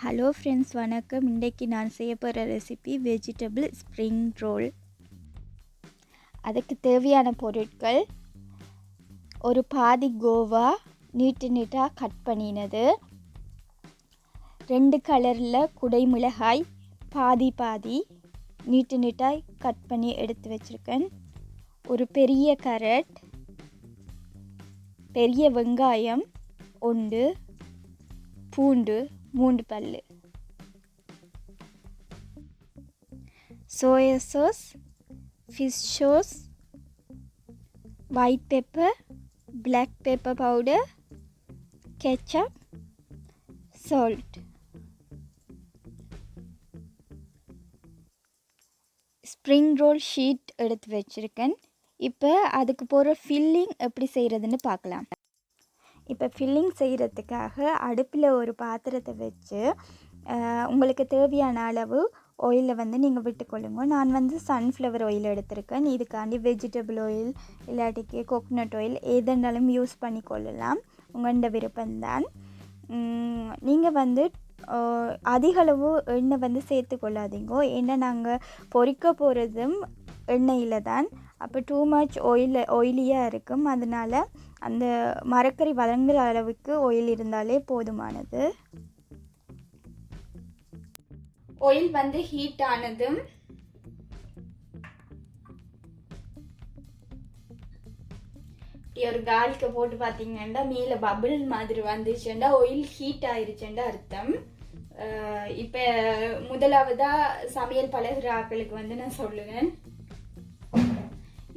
Hello friends, வணக்கம். இன்றைக்கி நான் செய்ய போகிற ரெசிபி வெஜிடபிள் ஸ்ப்ரிங் ரோல். அதுக்கு தேவையான பொருட்கள்: ஒரு பாதி கோவா நீட்டாக கட் பண்ணினது, 2 கலரில் குடைமிளகாய் பாதி நீட்டாக கட் பண்ணி எடுத்து வச்சுருக்கேன், ஒரு பெரிய கேரட், பெரிய வெங்காயம் 1, பூண்டு 3 பல்லு, soya sauce, fish sauce, white pepper, black pepper powder, ketchup, salt. Spring roll sheet எடுத்து வச்சுருக்கேன். இப்போ அதுக்கு போகிற ஃபில்லிங் எப்படி செய்கிறதுன்னு பார்க்கலாம். இப்போ ஃபில்லிங் செய்கிறதுக்காக அடுப்பில் ஒரு பாத்திரத்தை வச்சு உங்களுக்கு தேவையான அளவு ஆயிலை நீங்கள் விட்டுக்கொள்ளுங்க. நான் சன்ஃப்ளவர் ஆயில் எடுத்திருக்கேன். இதுக்காண்டி வெஜிடபிள் ஆயில் இல்லாட்டிக்கு கோகோனட் ஆயில் எதுனாலும் யூஸ் பண்ணிக்கொள்ளலாம், உங்களோட விருப்பம்தான். நீங்கள் அதிக அளவு எண்ணெய் சேர்த்து கொள்ளாதீங்க. ஏன்னா நாங்கள் பொரிக்க போகிறதும் எண்ணெயில் தான். அப்போ டூ மச் ஆயிலியாக இருக்கும். அதனால் அந்த மரக்கறி வதங்குற அளவுக்கு ஆயில் இருந்தாலே போதுமானது. ஆயில் ஹீட் ஆனதும் ஒரு காலிக்க போட்டு பார்த்தீங்கன்னா மேலே பபிள் மாதிரி வந்துச்சுன்னா ஆயில் ஹீட் ஆயிருச்சுன்னா அர்த்தம். இப்போ முதலாவதாக சமையல் பழகுற ஆட்களுக்கு நான் சொல்லுவேன்.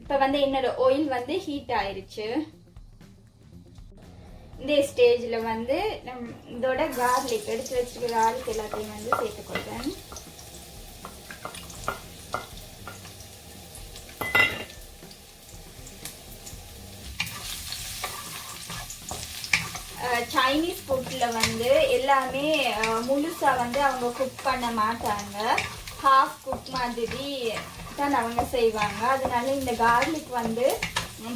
இப்போ என்னோட ஆயில் ஹீட் ஆயிருச்சு. இந்த ஸ்டேஜில் இதோட கார்லிக் எடுத்து வச்சுருக்க கார்லிக் எல்லாத்தையும் சேர்த்துக்கொள்வேன். சைனீஸ் ஃபுட்டில் எல்லாமே முழுசாக அவங்க குக் பண்ண மாட்டாங்க, ஹாஃப் குக் மாதிரி தான் அவங்க செய்வாங்க. அதனால இந்த கார்லிக்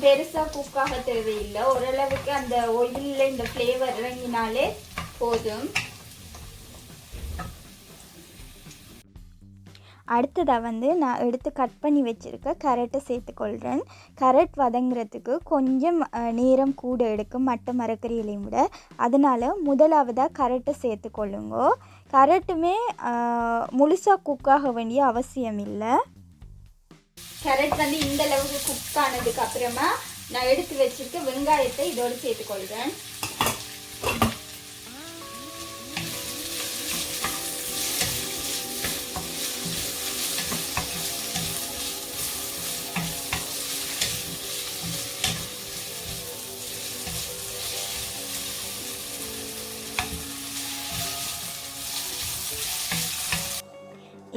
பெருசாக குக்காக தேவையில்லை, ஓரளவுக்கு அந்த ஆயிலில் இந்த ஃப்ளேவர் இறங்கினாலே போதும். அடுத்ததாக நான் எடுத்து கட் பண்ணி வச்சுருக்க கேரட்டை சேர்த்துக்கொள்கிறேன். கேரட் வதங்குறதுக்கு கொஞ்சம் நேரம் கூட எடுக்கும் மற்ற மரக்கறிகளையும் விட. அதனால் முதலாவதாக கேரட்டை சேர்த்துக்கொள்ளுங்க. கேரட்டுமே முழுசாக குக்காக வேண்டிய அவசியம் இல்லை. கேரட் இந்த அளவுக்கு குக் ஆனதுக்கு அப்புறமா நான் எடுத்து வச்சிருக்க வெங்காயத்தை இதோடு சேர்த்துக்கொள்கிறேன்.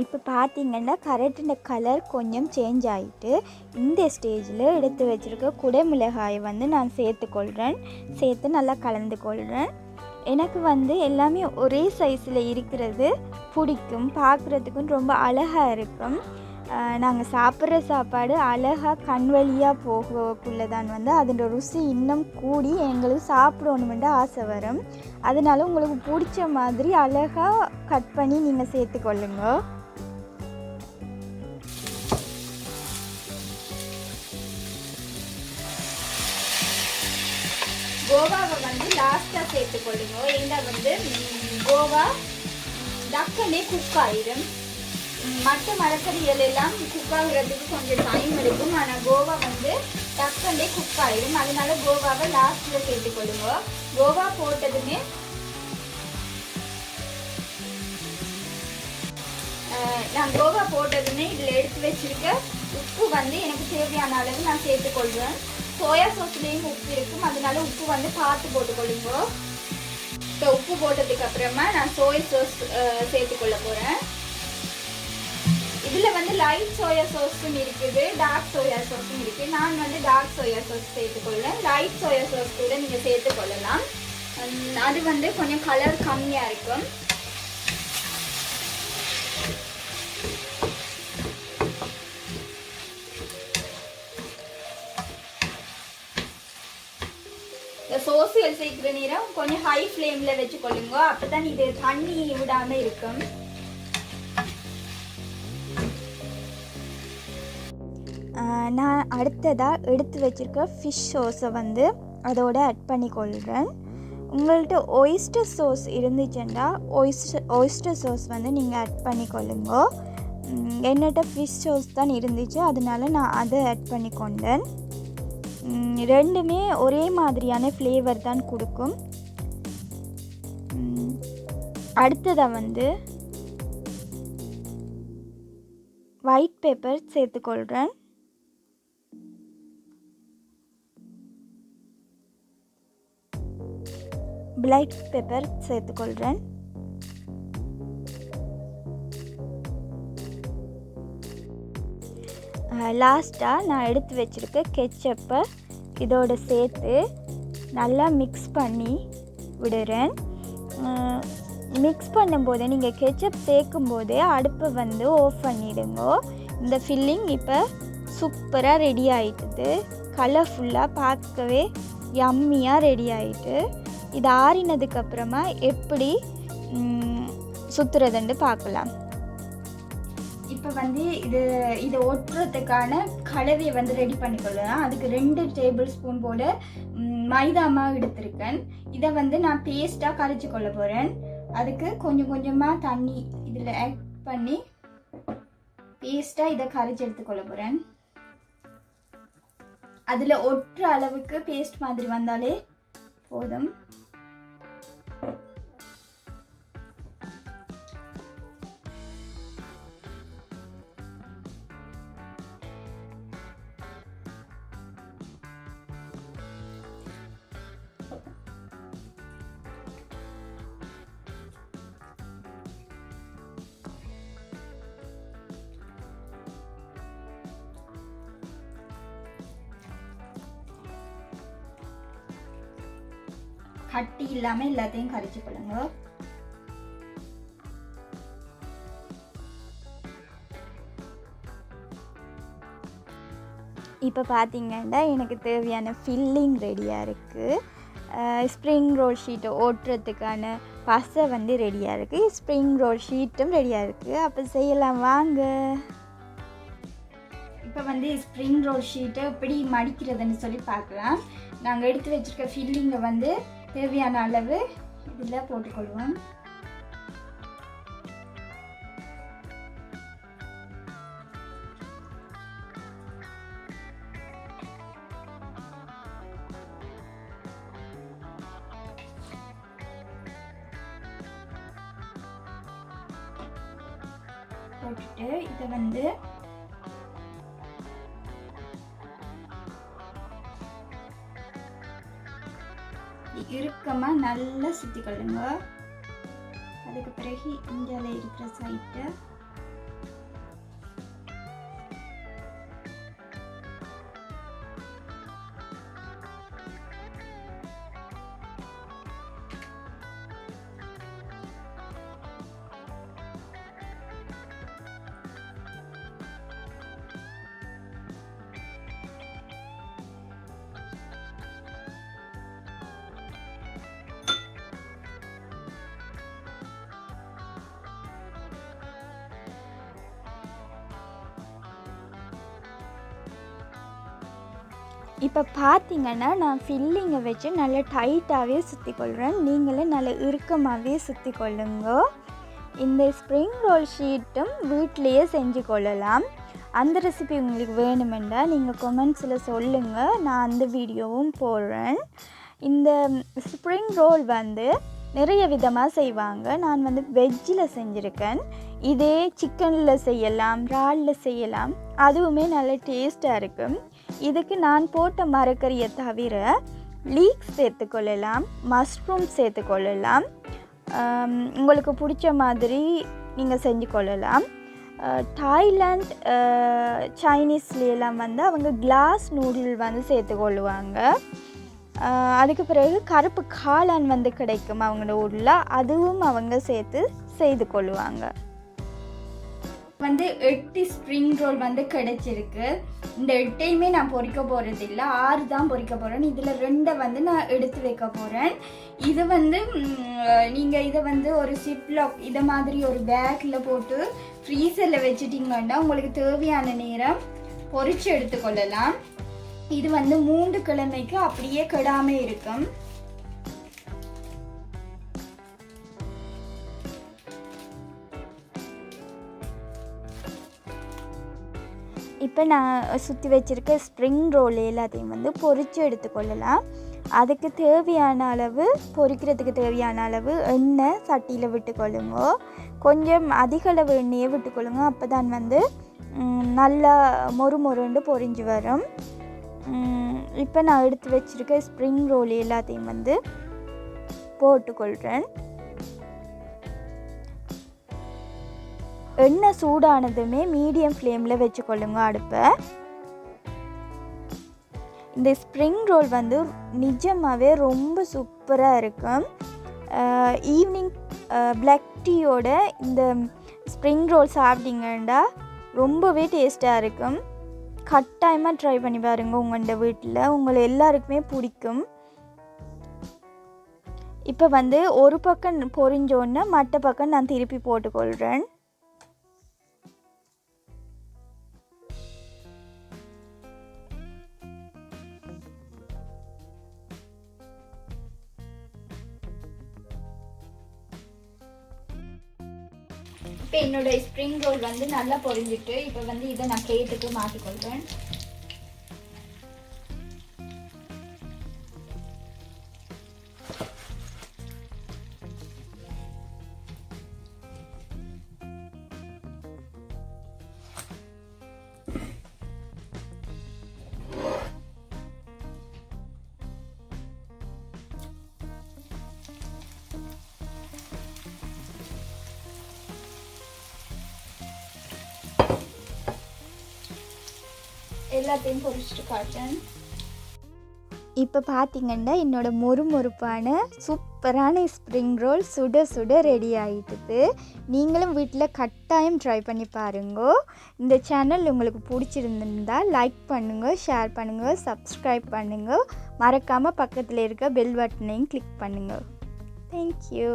இப்போ பார்த்தீங்கன்னா கரெக்டான கலர் கொஞ்சம் சேஞ்ச் ஆகிட்டு இந்த ஸ்டேஜில் எடுத்து வச்சுருக்க குடைமிளகாயை நான் சேர்த்துக்கொள்கிறேன். சேர்த்து நல்லா கலந்து கொள்கிறேன். எனக்கு எல்லாமே ஒரே சைஸில் இருக்கிறது பிடிக்கும், பார்க்குறதுக்கும் ரொம்ப அழகாக இருக்கும். நாங்கள் சாப்பிட்ற சாப்பாடு அழகாக கண் வழியாக போகக்குள்ளே தான் அதோட ருசி இன்னும் கூடி எங்களுக்கு சாப்பிடணுமென்று ஆசை வரும். அதனால உங்களுக்கு பிடிச்ச மாதிரி அழகாக கட் பண்ணி நீங்கள் சேர்த்துக்கொள்ளுங்க. கோவாவை லாஸ்ட்டாக சேர்த்துக்கொள்ளுங்க. ஏன்னா கோவா டக்குனே குக் ஆயிடும். மற்ற மரக்கறிகள் எல்லாம் குக் ஆகுறதுக்கு கொஞ்சம் டைம் எடுக்கும், ஆனால் கோவா டக்குனே குக் ஆயிடும். அதனால கோவாவை லாஸ்ட்டில் சேர்த்துக்கொள்ளுங்க. கோவா போட்டதுமே நான் கோவா போட்டதுமே இதில் எடுத்து வச்சிருக்க உப்பு எனக்கு தேவையான அளவு நான் சேர்த்துக்கொள்வேன். சோயா சாஸ்லேயும் உப்பு இருக்கும், அதனால உப்பு பார்த்து போட்டுக்கொள்ளுங்க. இப்போ உப்பு போட்டதுக்கு அப்புறமா நான் சோயா சாஸ் சேர்த்துக்கொள்ள போகிறேன். இதில் லைட் சோயா சாஸும் இருக்குது, டார்க் சோயா சாஸும் இருக்குது. நான் டார்க் சோயா சாஸ் சேர்த்துக்கொள்வேன். லைட் சோயா சாஸ் கூட நீங்கள் சேர்த்துக்கொள்ளலாம். அது கொஞ்சம் கலர் கம்மியாக இருக்கும். இந்த சோஸ் ஃபில்லிங்கள் சேர்க்குற நேரம் கொஞ்சம் ஹை ஃப்ளேமில் வச்சுக்கொள்ளுங்க, அப்போ தான் இது தண்ணி விடாமல் இருக்கும். நான் அடுத்ததாக எடுத்து வச்சுருக்க ஃபிஷ் சோஸை வந்து அதோட ஆட் பண்ணிக்கொள்கிறேன். உங்கள்கிட்ட ஒயிஸ்டர் சோஸ் இருந்துச்சுன்னா ஒயிஸ்டர் சோஸ் வந்து நீங்கள் ஆட் பண்ணிக்கொள்ளுங்க. என்னட்ட ஃபிஷ் சோஸ் தான் இருந்துச்சு, அதனால நான் அதை ஆட் பண்ணிக்கொண்டேன். ரெண்டுமே ஒரே மாதிரியான ஃப்ளேவர் தான் கொடுக்கும். அடுத்ததாக வந்து ஒயிட் பெப்பர் சேர்த்துக்கொள்கிறேன். பிளாக் பெப்பர் சேர்த்துக்கொள்கிறேன். லாஸ்ட்டாக நான் எடுத்து வச்சுருக்க கெச்சப்பை இதோடு சேர்த்து நல்லா மிக்ஸ் பண்ணி விடுறேன். மிக்ஸ் பண்ணும்போதே நீங்கள் கெச்சப் சேர்க்கும் போதே அடுப்பை வந்து ஆஃப் பண்ணிவிடுங்க. இந்த ஃபில்லிங் இப்போ சூப்பராக ரெடி ஆகிட்டுது. கலர்ஃபுல்லாக பார்க்கவே யம்மியாக ரெடி ஆகிட்டு. இது ஆறினதுக்கப்புறமா எப்படி சுற்றுறதுன்னு பார்க்கலாம். இப்போ வந்து இதை ஒட்டுறதுக்கான கலவையை வந்து ரெடி பண்ணிக்கொள்ளலாம். அதுக்கு 2 டேபிள் ஸ்பூன் போல் மைதா மாவு எடுத்திருக்கேன். இதை வந்து நான் பேஸ்ட்டாக கரைச்சி கொள்ள போகிறேன். அதுக்கு கொஞ்சம் கொஞ்சமாக தண்ணி இதில் ஆட் பண்ணி பேஸ்ட்டாக இதை கரைச்சி எடுத்துக்கொள்ள போகிறேன். அதில் ஒட்டுற அளவுக்கு பேஸ்ட் மாதிரி வந்தாலே போதும். கட்டி இல்லாமல் எல்லாத்தையும் கரைச்சி கொள்ளுங்க. இப்போ பார்த்தீங்கன்னா எனக்கு தேவையான ஃபில்லிங் ரெடியாக இருக்குது. ஸ்ப்ரிங் ரோல் ஷீட்டை ஓட்டுறதுக்கான பசை வந்து ரெடியாக இருக்குது. ஸ்ப்ரிங் ரோல் ஷீட்டும் ரெடியாக இருக்குது. அப்போ செய்யலாம் வாங்க. இப்போ வந்து ஸ்ப்ரிங் ரோல் ஷீட்டை எப்படி மடிக்கிறதுன்னு சொல்லி பார்க்கலாம். நாங்கள் எடுத்து வச்சுருக்க ஃபில்லிங்கை வந்து தேவையான அளவு இதில் போட்டுக்கொள்வோம். போட்டுட்டு இதை வந்து இறுக்கமாக நல்லா சுற்றி கொள்ளுங்க. அதுக்கு பிறகு இந்தியாவில் இருக்கிற சைட்டை இப்போ பார்த்தீங்கன்னா நான் ஃபில்லிங்கை வச்சு நல்லா டைட்டாகவே சுற்றி கொள்கிறேன். நீங்களே நல்லா இறுக்கமாகவே சுற்றி கொள்ளுங்க. இந்த ஸ்ப்ரிங் ரோல் ஷீட்டும் வீட்டிலையே செஞ்சு கொள்ளலாம். அந்த ரெசிபி உங்களுக்கு வேணுமெண்டா நீங்கள் கமெண்ட்ஸில் சொல்லுங்கள், நான் அந்த வீடியோவும் போடுறேன். இந்த ஸ்ப்ரிங் ரோல் வந்து நிறைய விதமாக செய்வாங்க. நான் வந்து வெஜ்ஜில் செஞ்சுருக்கேன். இதே சிக்கனில் செய்யலாம், இறாலில் செய்யலாம். அதுவுமே நல்ல டேஸ்ட்டாக இருக்கும். இதுக்கு நான் போட்ட மரக்கறியை தவிர லீக்ஸ் சேர்த்துக்கொள்ளலாம், மஷ்ரூம் சேர்த்துக்கொள்ளலாம். உங்களுக்கு பிடிச்ச மாதிரி நீங்கள் செஞ்சு கொள்ளலாம். தாய்லாந்து சைனீஸ்லாம் வந்து அவங்க கிளாஸ் நூடுல் வந்து சேர்த்துக்கொள்ளுவாங்க. அதுக்கு பிறகு கருப்பு காளான் வந்து கிடைக்கும் அவங்களோட ஊரில், அதுவும் அவங்க சேர்த்து செய்து கொள்ளுவாங்க. வந்து 8 ஸ்ப்ரிங் ரோல் வந்து கிடைச்சிருக்கு. இந்த 8ஐயுமே நான் பொரிக்க போகிறது இல்லை, 6 தான் பொரிக்க போகிறேன். இதில் 2 வந்து நான் எடுத்து வைக்க போகிறேன். இது வந்து நீங்கள் இதை வந்து ஒரு சிப்லாக் இதை மாதிரி ஒரு பேக்கில் போட்டு ஃப்ரீசரில் வச்சுட்டிங்கன்னா உங்களுக்கு தேவையான நேரம் பொரிச்சு எடுத்துக்கொள்ளலாம். இது வந்து 3 கிழமைக்கு அப்படியே கெடாமல் இருக்கும். இப்போ நான் சுற்றி வச்சுருக்க ஸ்ப்ரிங் ரோல் எல்லாத்தையும் வந்து பொரித்து எடுத்துக்கொள்ளலாம். அதுக்கு தேவையான அளவு, பொரிக்கிறதுக்கு தேவையான அளவு எண்ணெய் சட்டியில் விட்டுக்கொள்ளுங்க. கொஞ்சம் அதிக அளவு எண்ணெயை விட்டுக்கொள்ளுங்க. அப்போ தான் வந்து நல்லா மொறுண்டு பொரிஞ்சு வரும். இப்போ நான் எடுத்து வச்சுருக்க ஸ்ப்ரிங் ரோல் எல்லாத்தையும் வந்து போட்டுக்கொள்கிறேன். எண்ணெய் சூடானதுமே மீடியம் ஃப்ளேமில் வச்சுக்கொள்ளுங்க அடுப்பை. இந்த ஸ்ப்ரிங் ரோல் வந்து நிஜமாகவே ரொம்ப சூப்பராக இருக்கும். ஈவினிங் பிளாக் டீயோட இந்த ஸ்ப்ரிங் ரோல் சாப்பிட்டீங்கன்னா ரொம்பவே டேஸ்ட்டாக இருக்கும். கட்டாயமாக ட்ரை பண்ணி பாருங்க உங்களோட வீட்டில், உங்களை எல்லாருக்குமே பிடிக்கும். இப்போ வந்து ஒரு பக்கம் பொரிஞ்சோன்னு மற்ற பக்கம் நான் திருப்பி போட்டுக்கொள்கிறேன். இப்போ என்னோட ஸ்ப்ரிங் ரோல் வந்து நல்லா பொரிஞ்சிட்டு, இப்போ வந்து இதை நான் பிளேட்டுக்கு மாற்றிக்கொள்கிறேன். எல்லாத்தையும் பொரிச்சிட்டு காட்டேன். இப்போ பார்த்தீங்கன்னா என்னோடய மொறுமொறுப்பான சூப்பரான ஸ்ப்ரிங் ரோல் சுட சுட ரெடி ஆகிட்டுது. நீங்களும் வீட்டில் கட்டாயம் ட்ரை பண்ணி பாருங்க. இந்த சேனல் உங்களுக்கு பிடிச்சிருந்துருந்தால் லைக் பண்ணுங்கள், ஷேர் பண்ணுங்கள், சப்ஸ்கிரைப் பண்ணுங்கள். மறக்காமல் பக்கத்தில் இருக்க பெல் பட்டனையும் கிளிக் பண்ணுங்கள். தேங்க்யூ.